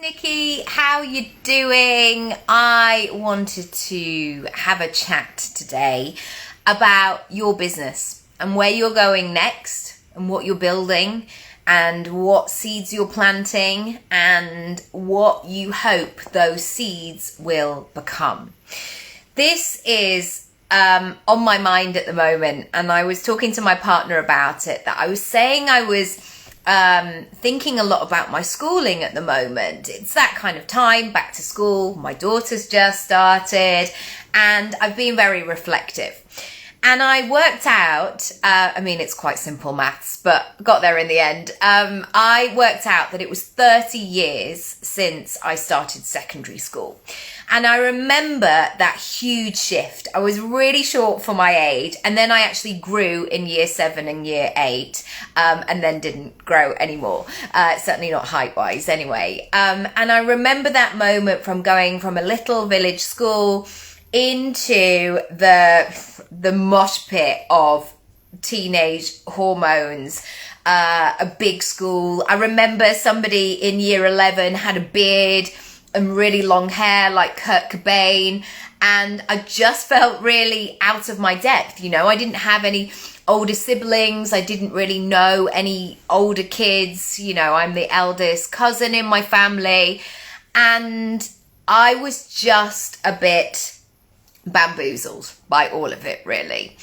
Nikki, how you doing? I wanted to have a chat today about your business and where you're going next and what you're building and what seeds you're planting and what you hope those seeds will become. This is on my mind at the moment, and I was talking to my partner about it, that I was saying I was thinking a lot about my schooling at the moment. It's that kind of time, back to school. My daughter's just started and I've been very reflective. And I worked out, it's quite simple maths, but got there in the end. I worked out that it was 30 years since I started secondary school. And I remember that huge shift. I was really short for my age, and then I actually grew in year 7 and year 8, and then didn't grow anymore. Certainly not height-wise anyway. And I remember that moment from going from a little village school into the mosh pit of teenage hormones, a big school. I remember somebody in year 11 had a beard and really long hair like Kurt Cobain, and I just felt really out of my depth. You know, I didn't have any older siblings. I didn't really know any older kids. You know, I'm the eldest cousin in my family, and I was just a bit bamboozled by all of it, really.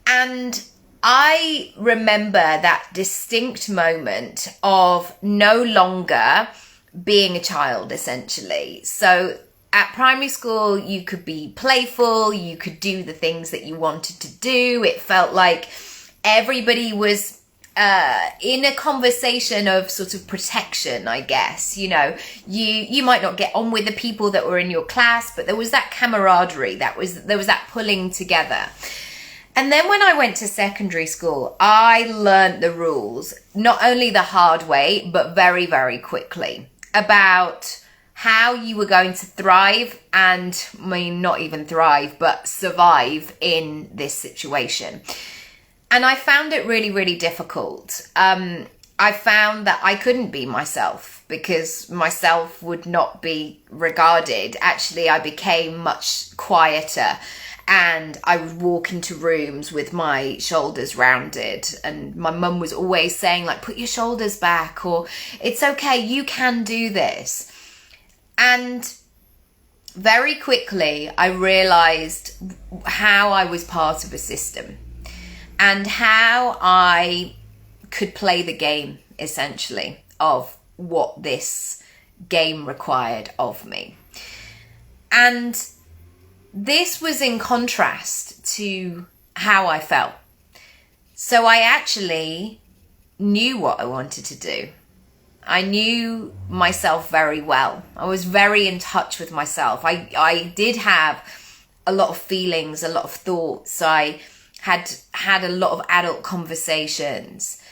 And I remember that distinct moment of no longer being a child, essentially. So at primary school, you could be playful, you could do the things that you wanted to do. It felt like everybody was in a conversation of sort of protection, I guess. You know, you might not get on with the people that were in your class, but there was that camaraderie, there was that pulling together. And then when I went to secondary school, I learned the rules, not only the hard way, but very, very quickly, about how you were going to thrive and, not even thrive, but survive in this situation. And I found it really, really difficult. I found that I couldn't be myself because myself would not be regarded. Actually, I became much quieter, and I would walk into rooms with my shoulders rounded, and my mum was always saying, like, put your shoulders back, or it's okay, you can do this. And very quickly, I realized how I was part of a system and how I could play the game, essentially, of what this game required of me. And this was in contrast to how I felt. So I actually knew what I wanted to do. I knew myself very well. I was very in touch with myself. I did have a lot of feelings, a lot of thoughts. I had a lot of adult conversations.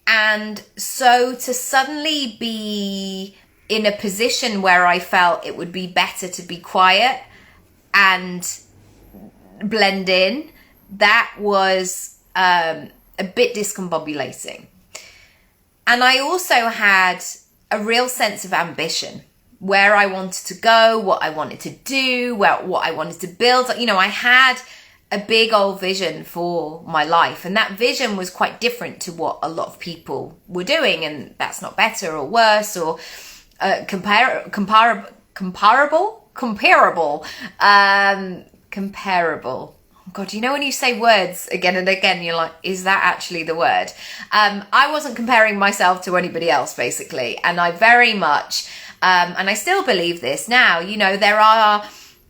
And so to suddenly be in a position where I felt it would be better to be quiet and blend in, that was a bit discombobulating. And I also had a real sense of ambition, where I wanted to go, what I wanted to do, what I wanted to build. You know, I had a big old vision for my life, and that vision was quite different to what a lot of people were doing, and that's not better or worse or comparable. Oh God, you know when you say words again and again, you're like, is that actually the word? I wasn't comparing myself to anybody else, basically. And I very much, and I still believe this now, you know,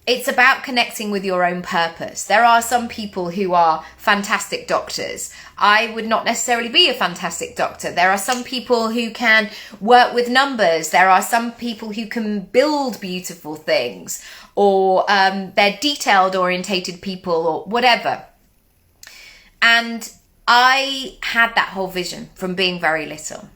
it's about connecting with your own purpose. There are some people who are fantastic doctors. I would not necessarily be a fantastic doctor. There are some people who can work with numbers. There are some people who can build beautiful things, or they're detailed orientated people, or whatever. And I had that whole vision from being very little.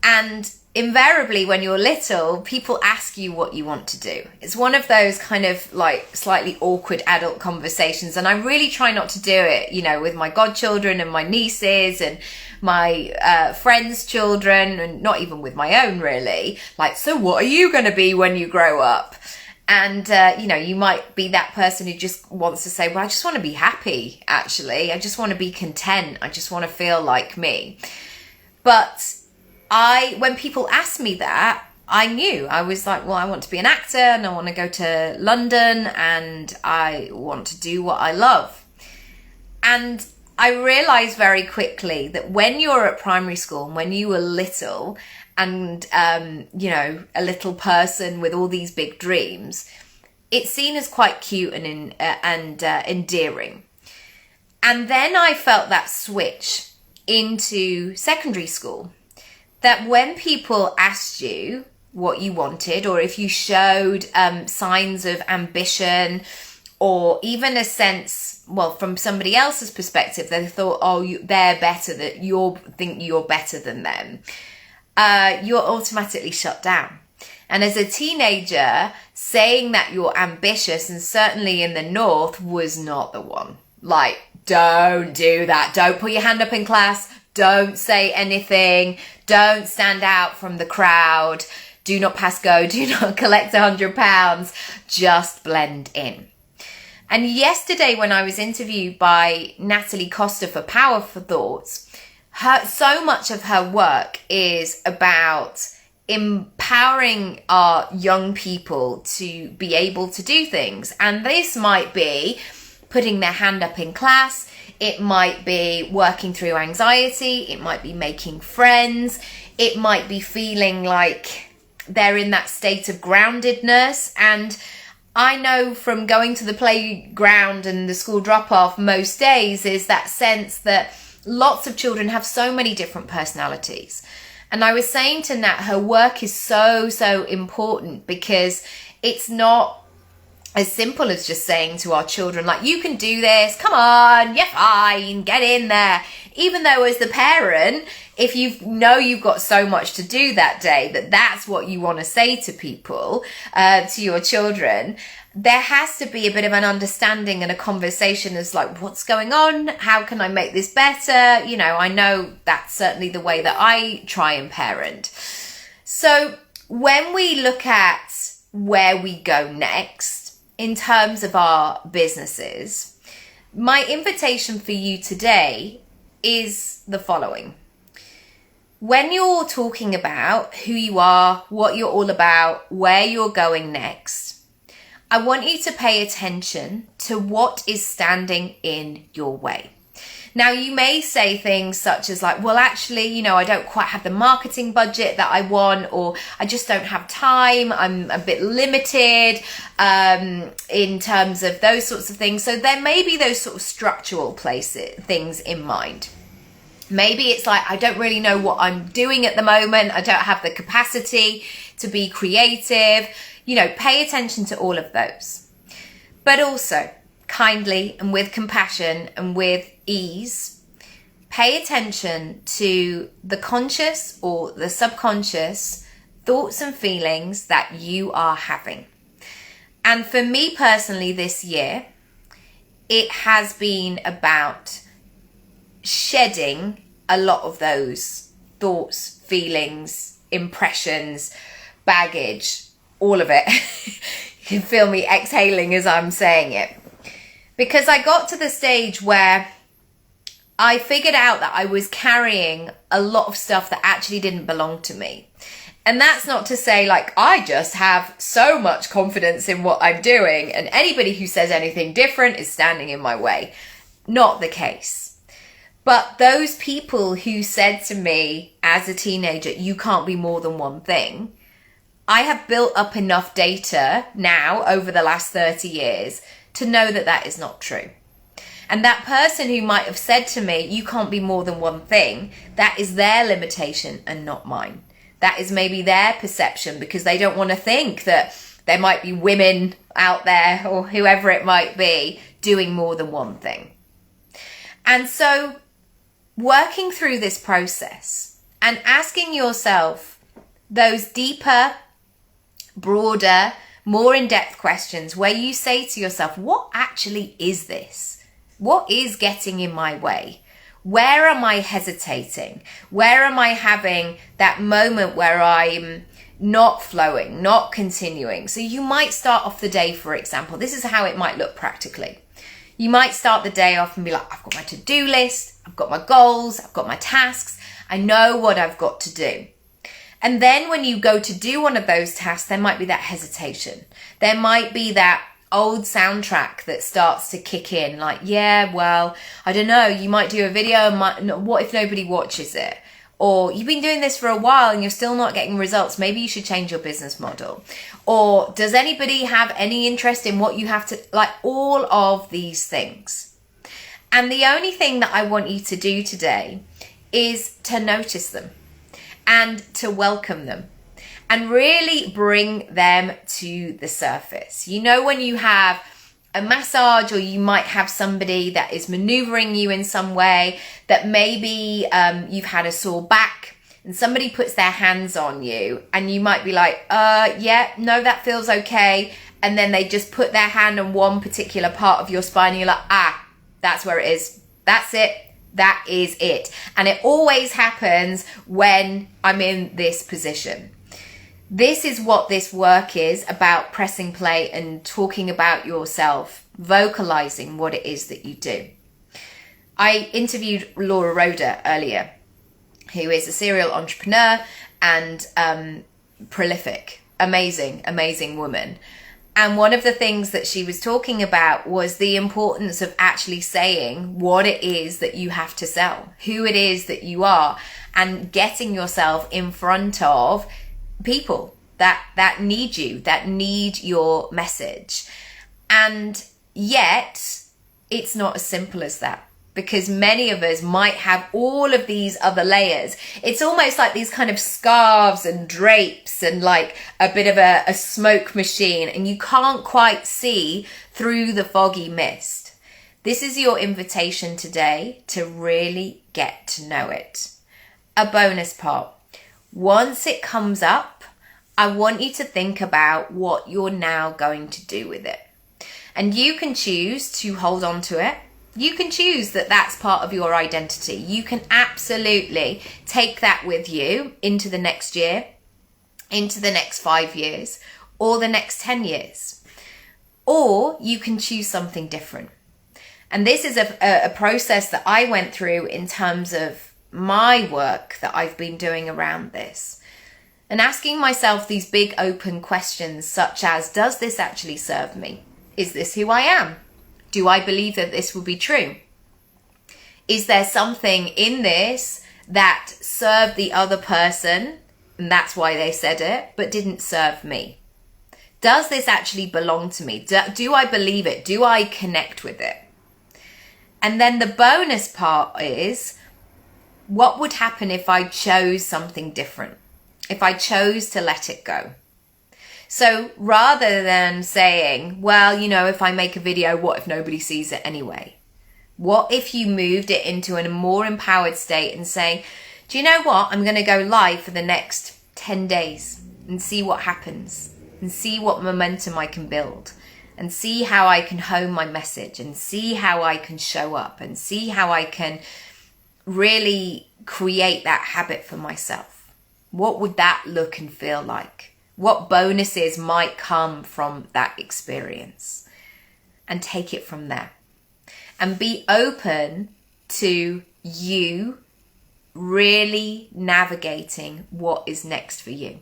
And invariably when you're little, people ask you what you want to do. It's one of those kind of like slightly awkward adult conversations, and I really try not to do it, you know, with my godchildren and my nieces and my friends' children, and not even with my own really. Like, so what are you going to be when you grow up? And, you might be that person who just wants to say, well, I just want to be happy, actually. I just want to be content. I just want to feel like me. But when people ask me that, I knew. I was like, well, I want to be an actor and I want to go to London and I want to do what I love. And I realized very quickly that when you're at primary school and when you were little and, a little person with all these big dreams, it's seen as quite cute and endearing. And then I felt that switch into secondary school, that when people asked you what you wanted, or if you showed signs of ambition, or even a sense, well, from somebody else's perspective, they thought, oh, they're better, that you think you're better than them, you're automatically shut down. And as a teenager, saying that you're ambitious, and certainly in the North, was not the one. Like, don't do that. Don't put your hand up in class. Don't say anything. Don't stand out from the crowd. Do not pass go. Do not collect £100. Just blend in. And yesterday when I was interviewed by Natalie Costa for Power for Thoughts, so much of her work is about empowering our young people to be able to do things. And this might be putting their hand up in class. It might be working through anxiety. It might be making friends. It might be feeling like they're in that state of groundedness. And I know from going to the playground and the school drop-off most days is that sense that lots of children have so many different personalities. And I was saying to Nat, her work is so, so important, because it's not as simple as just saying to our children, like, you can do this, come on, you're fine, get in there. Even though as the parent, if you've got so much to do that day, that's what you want to say to people, to your children, there has to be a bit of an understanding and a conversation as like, what's going on? How can I make this better? I know that's certainly the way that I try and parent. So when we look at where we go next in terms of our businesses, my invitation for you today is the following. When you're talking about who you are, what you're all about, where you're going next, I want you to pay attention to what is standing in your way. Now, you may say things such as like, well, actually, I don't quite have the marketing budget that I want, or I just don't have time. I'm a bit limited in terms of those sorts of things. So there may be those sort of structural things in mind. Maybe it's like, I don't really know what I'm doing at the moment. I don't have the capacity to be creative. Pay attention to all of those. But also, kindly and with compassion and with ease, pay attention to the conscious or the subconscious thoughts and feelings that you are having. And for me personally this year, it has been about shedding a lot of those thoughts, feelings, impressions, baggage, all of it. You can feel me exhaling as I'm saying it. Because I got to the stage where I figured out that I was carrying a lot of stuff that actually didn't belong to me. And that's not to say like I just have so much confidence in what I'm doing and anybody who says anything different is standing in my way. Not the case. But those people who said to me as a teenager, you can't be more than one thing, I have built up enough data now over the last 30 years to know that that is not true. And that person who might have said to me, you can't be more than one thing, that is their limitation and not mine. That is maybe their perception because they don't want to think that there might be women out there or whoever it might be doing more than one thing. And so working through this process and asking yourself those deeper, broader, more in-depth questions where you say to yourself, what actually is this? What is getting in my way? Where am I hesitating? Where am I having that moment where I'm not flowing, not continuing? So you might start off the day, for example, this is how it might look practically. You might start the day off and be like, I've got my to-do list, I've got my goals, I've got my tasks, I know what I've got to do. And then when you go to do one of those tasks, there might be that hesitation. There might be that old soundtrack that starts to kick in, like, yeah, well, I don't know, you might do a video, and what if nobody watches it? Or you've been doing this for a while and you're still not getting results. Maybe you should change your business model. Or does anybody have any interest in what you have to, like all of these things. And the only thing that I want you to do today is to notice them and to welcome them and really bring them to the surface. You know, when you have a massage, or you might have somebody that is maneuvering you in some way, that maybe you've had a sore back and somebody puts their hands on you and you might be like, yeah, no, that feels okay. And then they just put their hand on one particular part of your spine and you're like, ah, that's where it is. That's it. That is it. And it always happens when I'm in this position. This is what this work is about, pressing play and talking about yourself, vocalizing what it is that you do. I interviewed Laura Roda earlier, who is a serial entrepreneur and prolific, amazing woman. And one of the things that she was talking about was the importance of actually saying what it is that you have to sell, who it is that you are, and getting yourself in front of people that need you, that need your message. And yet it's not as simple as that, because many of us might have all of these other layers. It's almost like these kind of scarves and drapes and like a bit of a smoke machine, and you can't quite see through the foggy mist. This is your invitation today to really get to know it. A bonus part. Once it comes up, I want you to think about what you're now going to do with it. And you can choose to hold on to it. You can choose that that's part of your identity. You can absolutely take that with you into the next year, into the next 5 years, or the next 10 years. Or you can choose something different. And this is a process that I went through in terms of my work that I've been doing around this. And asking myself these big open questions such as, does this actually serve me? Is this who I am? Do I believe that this will be true? Is there something in this that served the other person and that's why they said it, but didn't serve me? Does this actually belong to me? Do I believe it? Do I connect with it? And then the bonus part is, what would happen if I chose something different? If I chose to let it go? So rather than saying, well, you know, if I make a video, what if nobody sees it anyway? What if you moved it into a more empowered state and saying, do you know what? I'm going to go live for the next 10 days and see what happens and see what momentum I can build and see how I can hone my message and see how I can show up and see how I can really create that habit for myself. What would that look and feel like? What bonuses might come from that experience? And take it from there. And be open to you really navigating what is next for you.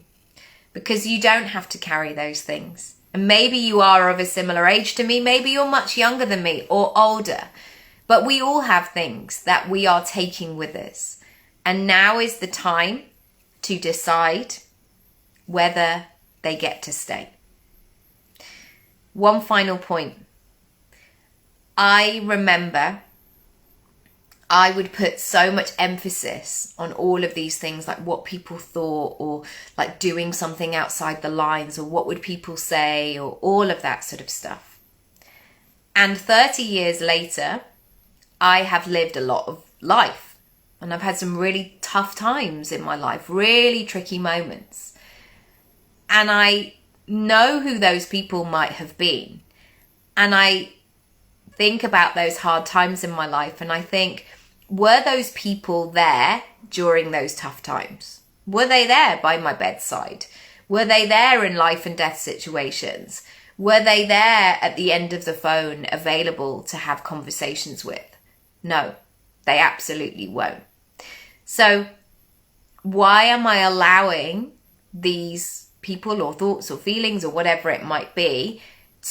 Because you don't have to carry those things. And maybe you are of a similar age to me. Maybe you're much younger than me or older. But we all have things that we are taking with us. And now is the time to decide whether they get to stay. One final point. I remember I would put so much emphasis on all of these things, like what people thought, or like doing something outside the lines, or what would people say, or all of that sort of stuff. And 30 years later, I have lived a lot of life. And I've had some really tough times in my life, really tricky moments. And I know who those people might have been. And I think about those hard times in my life and I think, were those people there during those tough times? Were they there by my bedside? Were they there in life and death situations? Were they there at the end of the phone available to have conversations with? No, they absolutely won't. So why am I allowing these people or thoughts or feelings or whatever it might be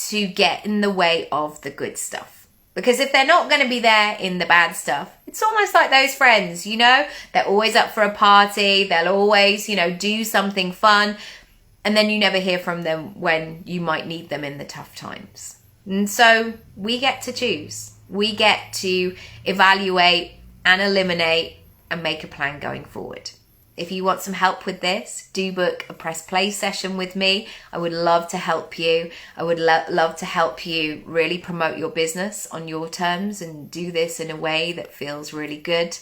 to get in the way of the good stuff? Because if they're not going to be there in the bad stuff, it's almost like those friends, you know, they're always up for a party. They'll always, you know, do something fun. And then you never hear from them when you might need them in the tough times. And so we get to choose. We get to evaluate and eliminate and make a plan going forward. If you want some help with this, do book a press play session with me. I would love to help you. I would love to help you really promote your business on your terms and do this in a way that feels really good.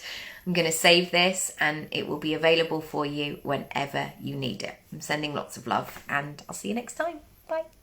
I'm going to save this and it will be available for you whenever you need it. I'm sending lots of love and I'll see you next time. Bye.